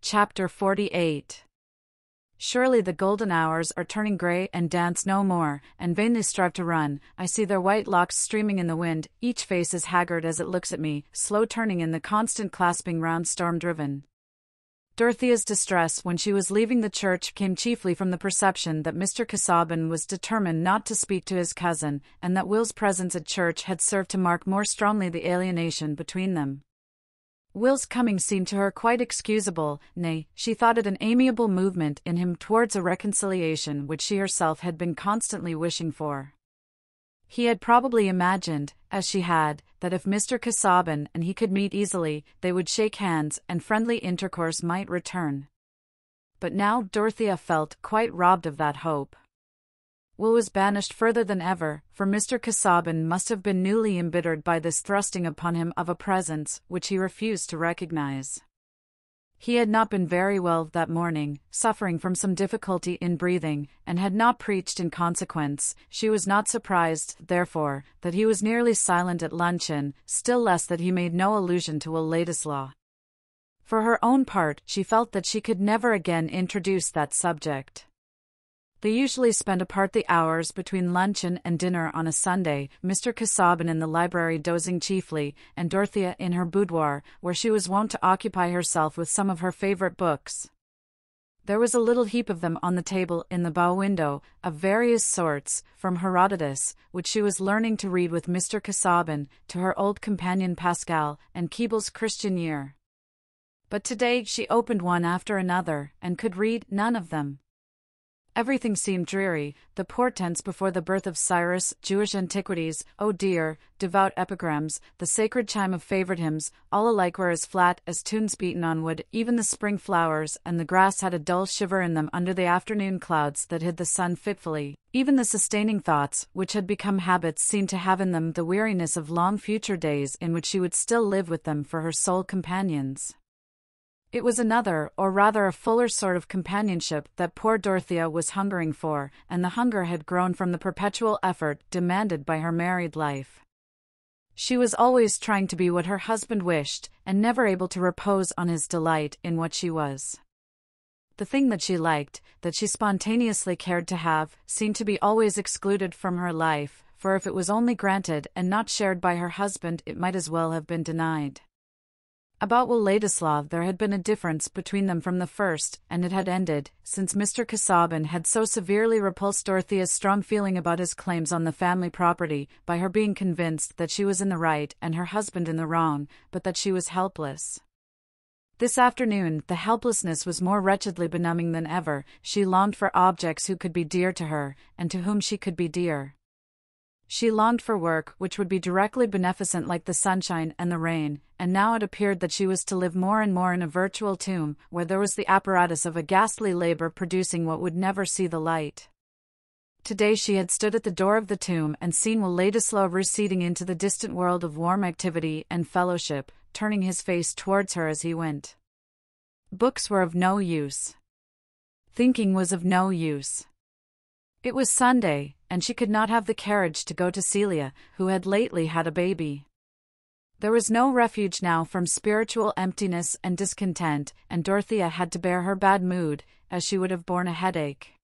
Chapter 48. Surely the golden hours are turning grey and dance no more, and vainly strive to run. I see their white locks streaming in the wind, each face is haggard as it looks at me, slow turning in the constant clasping round storm-driven. Dorothea's distress when she was leaving the church came chiefly from the perception that Mr. Casaubon was determined not to speak to his cousin, and that Will's presence at church had served to mark more strongly the alienation between them. Will's coming seemed to her quite excusable, nay, she thought it an amiable movement in him towards a reconciliation which she herself had been constantly wishing for. He had probably imagined, as she had, that if Mr. Casaubon and he could meet easily, they would shake hands and friendly intercourse might return. But now Dorothea felt quite robbed of that hope. Will was banished further than ever, for Mr. Casaubon must have been newly embittered by this thrusting upon him of a presence which he refused to recognize. He had not been very well that morning, suffering from some difficulty in breathing, and had not preached in consequence. She was not surprised, therefore, that he was nearly silent at luncheon, still less that he made no allusion to Will Ladislaw. For her own part, she felt that she could never again introduce that subject. They usually spent apart the hours between luncheon and dinner on a Sunday, Mr. Casaubon in the library dozing chiefly, and Dorothea in her boudoir, where she was wont to occupy herself with some of her favourite books. There was a little heap of them on the table in the bow window, of various sorts, from Herodotus, which she was learning to read with Mr. Casaubon, to her old companion Pascal, and Keeble's Christian Year. But today she opened one after another, and could read none of them. Everything seemed dreary, the portents before the birth of Cyrus, Jewish antiquities, oh dear, devout epigrams, the sacred chime of favourite hymns, all alike were as flat as tunes beaten on wood. Even the spring flowers and the grass had a dull shiver in them under the afternoon clouds that hid the sun fitfully. Even the sustaining thoughts, which had become habits, seemed to have in them the weariness of long future days in which she would still live with them for her sole companions. It was another, or rather a fuller sort of companionship that poor Dorothea was hungering for, and the hunger had grown from the perpetual effort demanded by her married life. She was always trying to be what her husband wished, and never able to repose on his delight in what she was. The thing that she liked, that she spontaneously cared to have, seemed to be always excluded from her life, for if it was only granted and not shared by her husband, it might as well have been denied. About Will Ladislaw there had been a difference between them from the first, and it had ended, since Mr. Casaubon had so severely repulsed Dorothea's strong feeling about his claims on the family property, by her being convinced that she was in the right and her husband in the wrong, but that she was helpless. This afternoon the helplessness was more wretchedly benumbing than ever. She longed for objects who could be dear to her, and to whom she could be dear. She longed for work which would be directly beneficent like the sunshine and the rain, and now it appeared that she was to live more and more in a virtual tomb, where there was the apparatus of a ghastly labour producing what would never see the light. Today she had stood at the door of the tomb and seen Will Ladislaw receding into the distant world of warm activity and fellowship, turning his face towards her as he went. Books were of no use. Thinking was of no use. It was Sunday, and she could not have the carriage to go to Celia, who had lately had a baby. There was no refuge now from spiritual emptiness and discontent, and Dorothea had to bear her bad mood, as she would have borne a headache.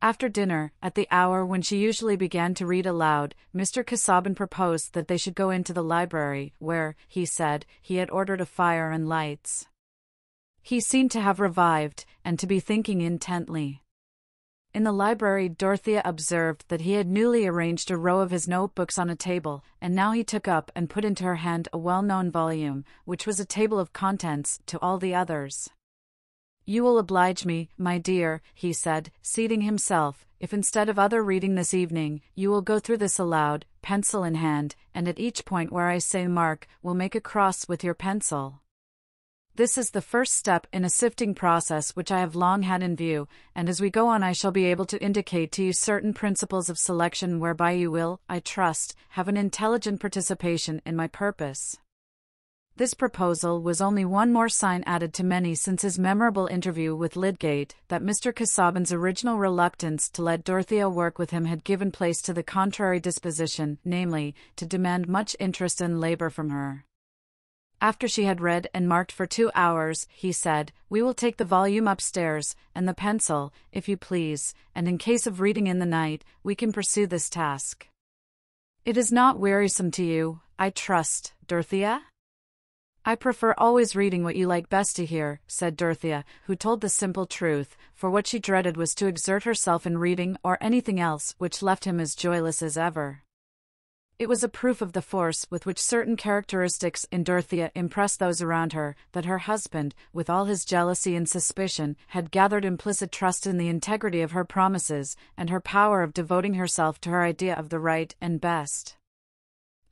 After dinner, at the hour when she usually began to read aloud, Mr. Casaubon proposed that they should go into the library, where, he said, he had ordered a fire and lights. He seemed to have revived, and to be thinking intently. In the library Dorothea observed that he had newly arranged a row of his notebooks on a table, and now he took up and put into her hand a well-known volume, which was a table of contents to all the others. "You will oblige me, my dear," he said, seating himself, "if instead of other reading this evening, you will go through this aloud, pencil in hand, and at each point where I say mark, will make a cross with your pencil. This is the first step in a sifting process which I have long had in view, and as we go on I shall be able to indicate to you certain principles of selection whereby you will, I trust, have an intelligent participation in my purpose." This proposal was only one more sign added to many since his memorable interview with Lydgate, that Mr. Casaubon's original reluctance to let Dorothea work with him had given place to the contrary disposition, namely, to demand much interest and labour from her. After she had read and marked for 2 hours, he said, "We will take the volume upstairs, and the pencil, if you please, and in case of reading in the night, we can pursue this task. It is not wearisome to you, I trust, Dorothea?" "I prefer always reading what you like best to hear," said Dorothea, who told the simple truth, for what she dreaded was to exert herself in reading or anything else which left him as joyless as ever. It was a proof of the force with which certain characteristics in Dorothea impressed those around her, that her husband, with all his jealousy and suspicion, had gathered implicit trust in the integrity of her promises, and her power of devoting herself to her idea of the right and best.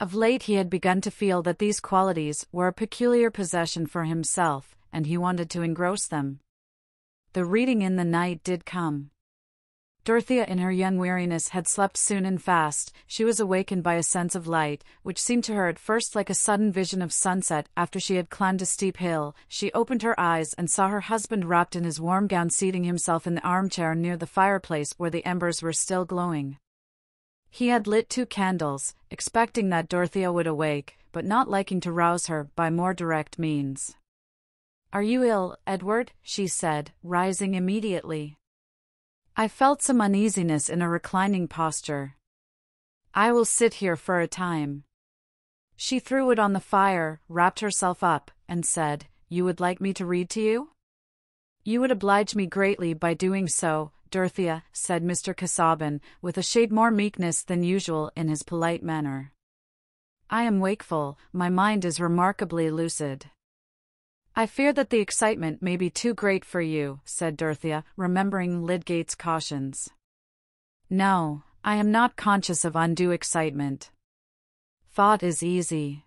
Of late he had begun to feel that these qualities were a peculiar possession for himself, and he wanted to engross them. The reading in the night did come. Dorothea in her young weariness had slept soon and fast. She was awakened by a sense of light, which seemed to her at first like a sudden vision of sunset after she had climbed a steep hill. She opened her eyes and saw her husband wrapped in his warm gown seating himself in the armchair near the fireplace where the embers were still glowing. He had lit 2 candles, expecting that Dorothea would awake, but not liking to rouse her by more direct means. "Are you ill, Edward?" she said, rising immediately. I felt some uneasiness in a reclining posture. "I will sit here for a time." She threw it on the fire, wrapped herself up, and said, "You would like me to read to you?" "You would oblige me greatly by doing so, Dorothea," said Mr. Casaubon, with a shade more meekness than usual in his polite manner. "I am wakeful, my mind is remarkably lucid." "I fear that the excitement may be too great for you," said Dorothea, remembering Lydgate's cautions. "No, I am not conscious of undue excitement. Thought is easy."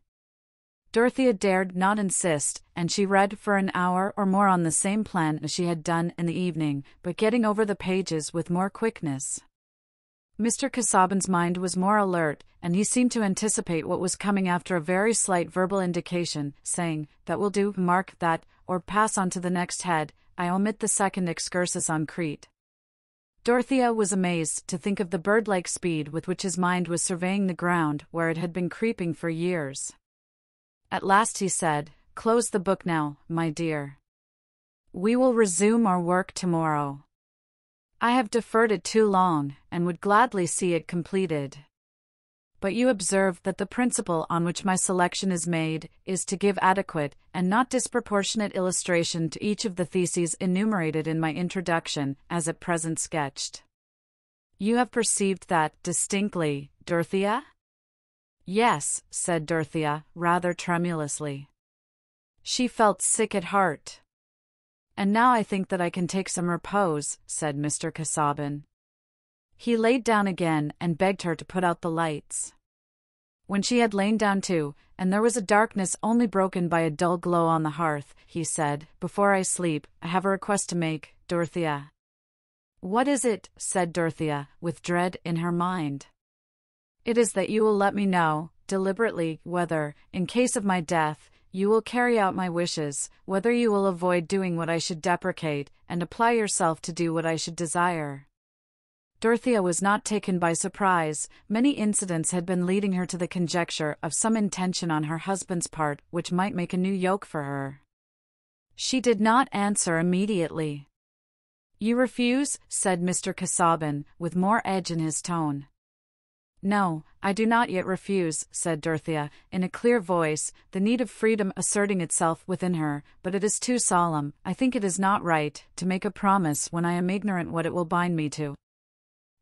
Dorothea dared not insist, and she read for an hour or more on the same plan as she had done in the evening, but getting over the pages with more quickness. Mr. Casaubon's mind was more alert, and he seemed to anticipate what was coming after a very slight verbal indication, saying, "That will do, mark that, or pass on to the next head. I omit the second excursus on Crete." Dorothea was amazed to think of the bird-like speed with which his mind was surveying the ground where it had been creeping for years. At last he said, "Close the book now, my dear. We will resume our work tomorrow. I have deferred it too long, and would gladly see it completed. But you observe that the principle on which my selection is made is to give adequate and not disproportionate illustration to each of the theses enumerated in my introduction, as at present sketched. You have perceived that distinctly, Dorothea?" "Yes," said Dorothea, rather tremulously. She felt sick at heart. "And now I think that I can take some repose," said Mr. Casaubon. He laid down again and begged her to put out the lights. When she had lain down too, and there was a darkness only broken by a dull glow on the hearth, he said, "Before I sleep, I have a request to make, Dorothea." "What is it?" said Dorothea, with dread in her mind. "It is that you will let me know, deliberately, whether, in case of my death, you will carry out my wishes, whether you will avoid doing what I should deprecate, and apply yourself to do what I should desire." Dorothea was not taken by surprise. Many incidents had been leading her to the conjecture of some intention on her husband's part which might make a new yoke for her. She did not answer immediately. "You refuse?" said Mr. Casaubon, with more edge in his tone. "No, I do not yet refuse," said Dorothea, in a clear voice, the need of freedom asserting itself within her, "but it is too solemn. I think it is not right to make a promise when I am ignorant what it will bind me to.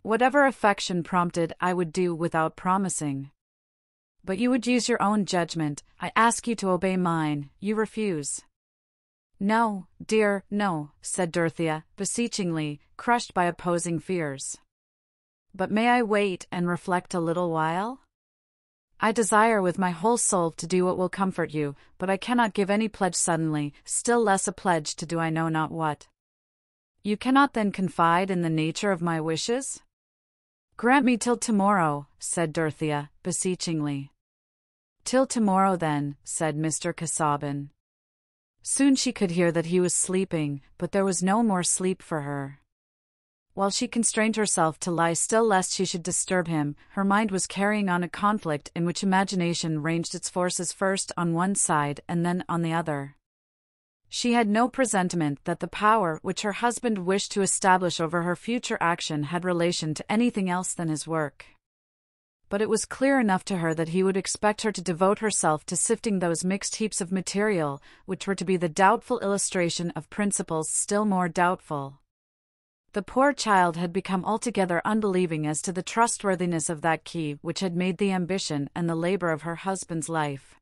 Whatever affection prompted, I would do without promising. But you would use your own judgment. I ask you to obey mine. You refuse." "No, dear, no," said Dorothea, beseechingly, crushed by opposing fears. "But may I wait and reflect a little while? I desire with my whole soul to do what will comfort you, but I cannot give any pledge suddenly, still less a pledge to do I know not what." "You cannot then confide in the nature of my wishes?" "Grant me till tomorrow," said Dorothea, beseechingly. "Till tomorrow then," said Mr. Casaubon. Soon she could hear that he was sleeping, but there was no more sleep for her. While she constrained herself to lie still lest she should disturb him, her mind was carrying on a conflict in which imagination ranged its forces first on one side and then on the other. She had no presentiment that the power which her husband wished to establish over her future action had relation to anything else than his work. But it was clear enough to her that he would expect her to devote herself to sifting those mixed heaps of material, which were to be the doubtful illustration of principles still more doubtful. The poor child had become altogether unbelieving as to the trustworthiness of that key which had made the ambition and the labor of her husband's life.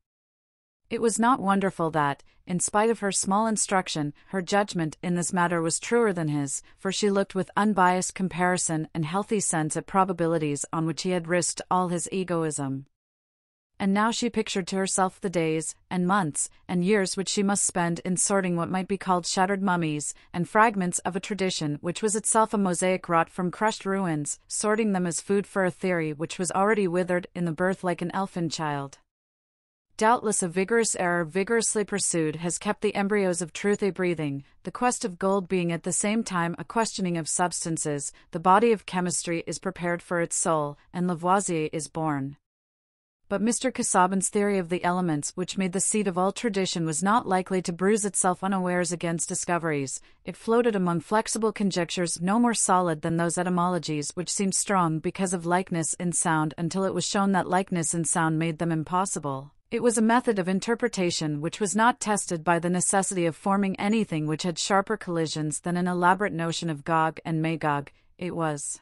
It was not wonderful that, in spite of her small instruction, her judgment in this matter was truer than his, for she looked with unbiased comparison and healthy sense at probabilities on which he had risked all his egoism. And now she pictured to herself the days, and months, and years which she must spend in sorting what might be called shattered mummies, and fragments of a tradition which was itself a mosaic wrought from crushed ruins, sorting them as food for a theory which was already withered in the birth like an elfin child. Doubtless a vigorous error vigorously pursued has kept the embryos of truth a-breathing, the quest of gold being at the same time a questioning of substances. The body of chemistry is prepared for its soul, and Lavoisier is born. But Mr. Casaubon's theory of the elements which made the seat of all tradition was not likely to bruise itself unawares against discoveries. It floated among flexible conjectures no more solid than those etymologies which seemed strong because of likeness in sound until it was shown that likeness in sound made them impossible. It was a method of interpretation which was not tested by the necessity of forming anything which had sharper collisions than an elaborate notion of Gog and Magog. It was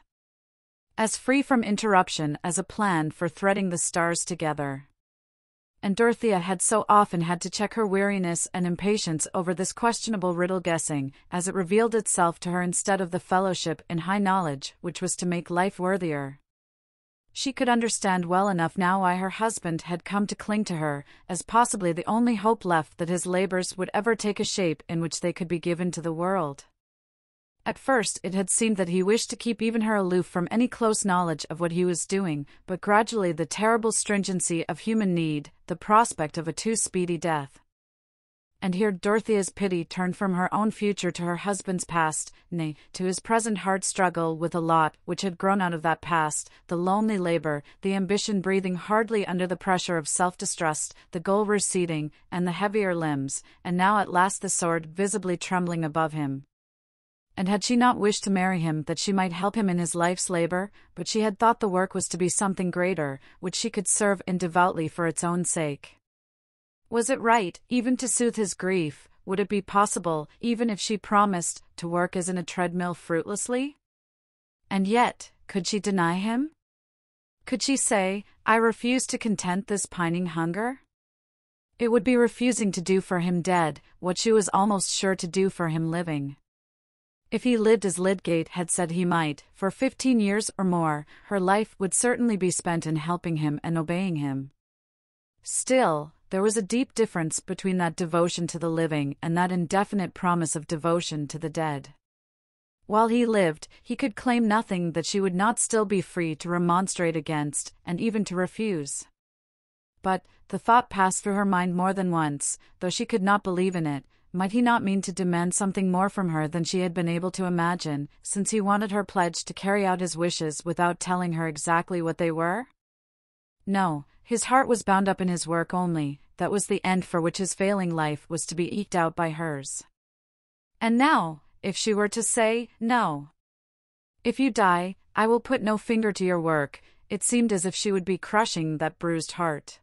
as free from interruption as a plan for threading the stars together. And Dorothea had so often had to check her weariness and impatience over this questionable riddle guessing, as it revealed itself to her instead of the fellowship in high knowledge which was to make life worthier. She could understand well enough now why her husband had come to cling to her, as possibly the only hope left that his labors would ever take a shape in which they could be given to the world. At first it had seemed that he wished to keep even her aloof from any close knowledge of what he was doing, but gradually the terrible stringency of human need, the prospect of a too speedy death. And here Dorothea's pity turned from her own future to her husband's past, nay, to his present hard struggle with a lot which had grown out of that past, the lonely labor, the ambition breathing hardly under the pressure of self-distrust, the goal receding, and the heavier limbs, and now at last the sword visibly trembling above him. And had she not wished to marry him that she might help him in his life's labor, but she had thought the work was to be something greater, which she could serve in devoutly for its own sake. Was it right, even to soothe his grief? Would it be possible, even if she promised, to work as in a treadmill fruitlessly? And yet, could she deny him? Could she say, "I refuse to content this pining hunger"? It would be refusing to do for him dead what she was almost sure to do for him living. If he lived as Lydgate had said he might, for 15 years or more, her life would certainly be spent in helping him and obeying him. Still, there was a deep difference between that devotion to the living and that indefinite promise of devotion to the dead. While he lived, he could claim nothing that she would not still be free to remonstrate against, and even to refuse. But, the thought passed through her mind more than once, though she could not believe in it, might he not mean to demand something more from her than she had been able to imagine, since he wanted her pledge to carry out his wishes without telling her exactly what they were? No, his heart was bound up in his work only, that was the end for which his failing life was to be eked out by hers. And now, if she were to say, "No. If you die, I will put no finger to your work," it seemed as if she would be crushing that bruised heart.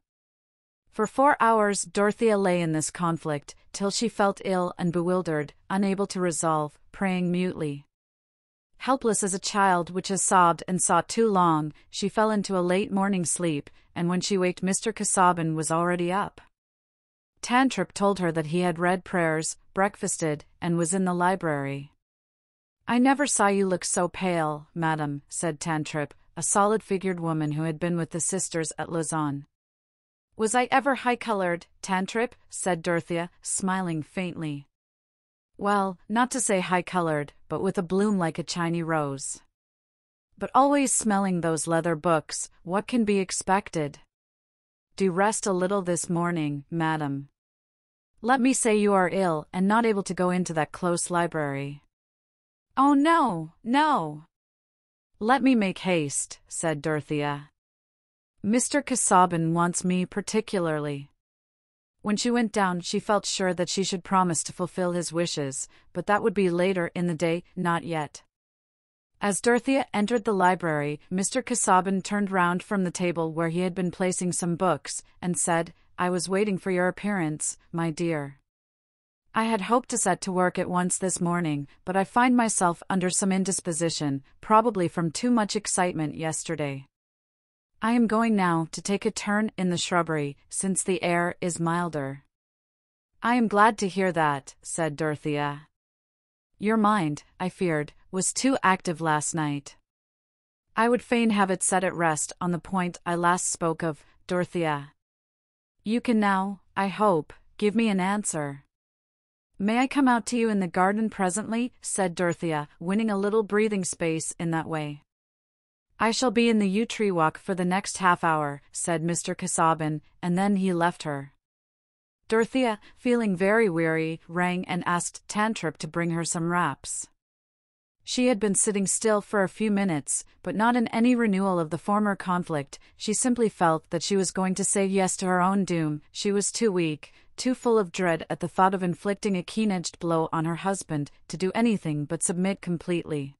For 4 hours Dorothea lay in this conflict, till she felt ill and bewildered, unable to resolve, praying mutely. Helpless as a child which has sobbed and sought too long, she fell into a late morning sleep, and when she waked Mr. Casaubon was already up. Tantripp told her that he had read prayers, breakfasted, and was in the library. "I never saw you look so pale, madam," said Tantripp, a solid-figured woman who had been with the sisters at Lausanne. "Was I ever high-colored, Tantripp?" said Dorothea, smiling faintly. "Well, not to say high-colored, but with a bloom like a Chinese rose. But always smelling those leather books, what can be expected? Do rest a little this morning, madam. Let me say you are ill and not able to go into that close library." "Oh no, no. Let me make haste," said Dorothea. "Mr. Casaubon wants me particularly." When she went down, she felt sure that she should promise to fulfill his wishes, but that would be later in the day, not yet. As Dorothea entered the library, Mr. Casaubon turned round from the table where he had been placing some books, and said, "I was waiting for your appearance, my dear. I had hoped to set to work at once this morning, but I find myself under some indisposition, probably from too much excitement yesterday. I am going now to take a turn in the shrubbery, since the air is milder." "I am glad to hear that," said Dorothea. "Your mind, I feared, was too active last night." "I would fain have it set at rest on the point I last spoke of, Dorothea. You can now, I hope, give me an answer." "May I come out to you in the garden presently?" said Dorothea, winning a little breathing space in that way. "I shall be in the yew tree walk for the next half-hour," said Mr. Casaubon, and then he left her. Dorothea, feeling very weary, rang and asked Tantripp to bring her some wraps. She had been sitting still for a few minutes, but not in any renewal of the former conflict. She simply felt that she was going to say yes to her own doom. She was too weak, too full of dread at the thought of inflicting a keen-edged blow on her husband, to do anything but submit completely.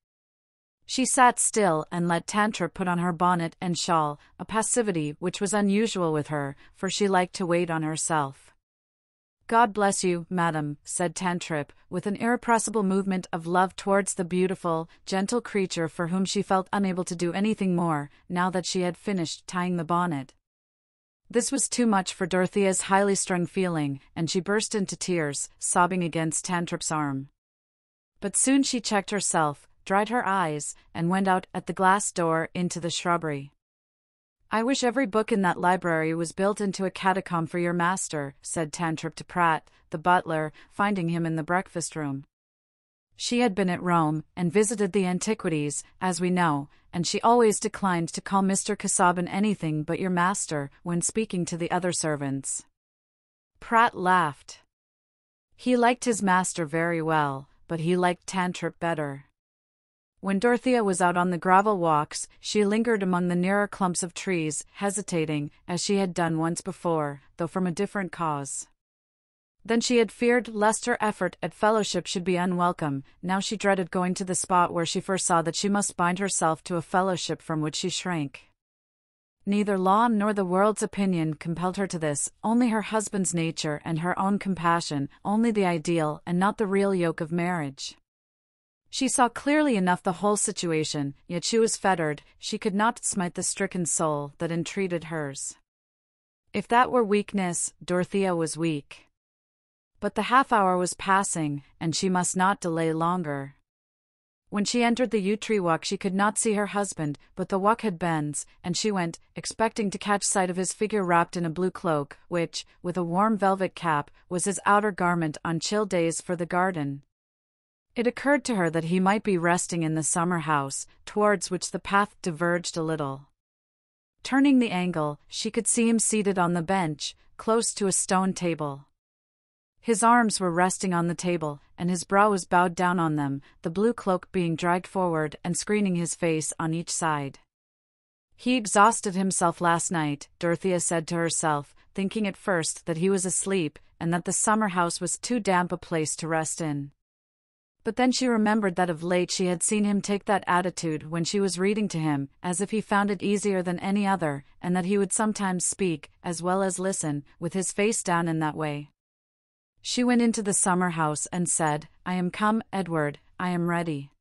She sat still and let Tantripp put on her bonnet and shawl, a passivity which was unusual with her, for she liked to wait on herself. "God bless you, madam," said Tantripp, with an irrepressible movement of love towards the beautiful, gentle creature for whom she felt unable to do anything more, now that she had finished tying the bonnet. This was too much for Dorothea's highly strung feeling, and she burst into tears, sobbing against Tantripp's arm. But soon she checked herself, dried her eyes, and went out at the glass door into the shrubbery. "I wish every book in that library was built into a catacomb for your master," said Tantripp to Pratt, the butler, finding him in the breakfast-room. She had been at Rome, and visited the antiquities, as we know, and she always declined to call Mr. Casaubon anything but your master, when speaking to the other servants. Pratt laughed. He liked his master very well, but he liked Tantripp better. When Dorothea was out on the gravel walks, she lingered among the nearer clumps of trees, hesitating, as she had done once before, though from a different cause. Then she had feared lest her effort at fellowship should be unwelcome. Now she dreaded going to the spot where she first saw that she must bind herself to a fellowship from which she shrank. Neither law nor the world's opinion compelled her to this, only her husband's nature and her own compassion, only the ideal and not the real yoke of marriage. She saw clearly enough the whole situation, yet she was fettered. She could not smite the stricken soul that entreated hers. If that were weakness, Dorothea was weak. But the half-hour was passing, and she must not delay longer. When she entered the yew tree walk she could not see her husband, but the walk had bends, and she went, expecting to catch sight of his figure wrapped in a blue cloak, which, with a warm velvet cap, was his outer garment on chill days for the garden. It occurred to her that he might be resting in the summer house, towards which the path diverged a little. Turning the angle, she could see him seated on the bench, close to a stone table. His arms were resting on the table, and his brow was bowed down on them, the blue cloak being dragged forward and screening his face on each side. "He exhausted himself last night," Dorothea said to herself, thinking at first that he was asleep, and that the summer house was too damp a place to rest in. But then she remembered that of late she had seen him take that attitude when she was reading to him, as if he found it easier than any other, and that he would sometimes speak, as well as listen, with his face down in that way. She went into the summer house and said, "I am come, Edward, I am ready."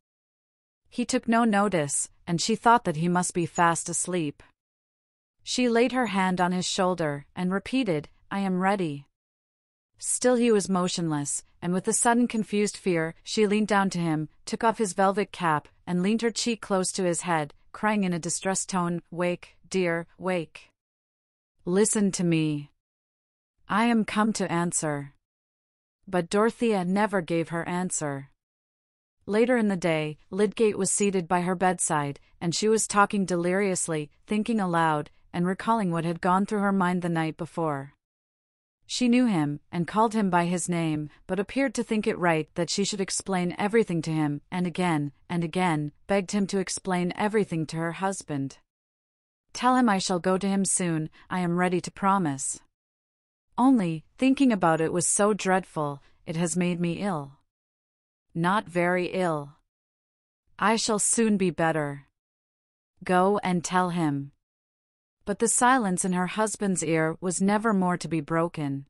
He took no notice, and she thought that he must be fast asleep. She laid her hand on his shoulder, and repeated, "I am ready." Still he was motionless, and with a sudden confused fear, she leaned down to him, took off his velvet cap, and leaned her cheek close to his head, crying in a distressed tone, "Wake, dear, wake. Listen to me. I am come to answer." But Dorothea never gave her answer. Later in the day, Lydgate was seated by her bedside, and she was talking deliriously, thinking aloud, and recalling what had gone through her mind the night before. She knew him, and called him by his name, but appeared to think it right that she should explain everything to him, and again, begged him to explain everything to her husband. "Tell him I shall go to him soon, I am ready to promise. Only, thinking about it was so dreadful, it has made me ill." "Not very ill. I shall soon be better. Go and tell him." But the silence in her husband's ear was never more to be broken.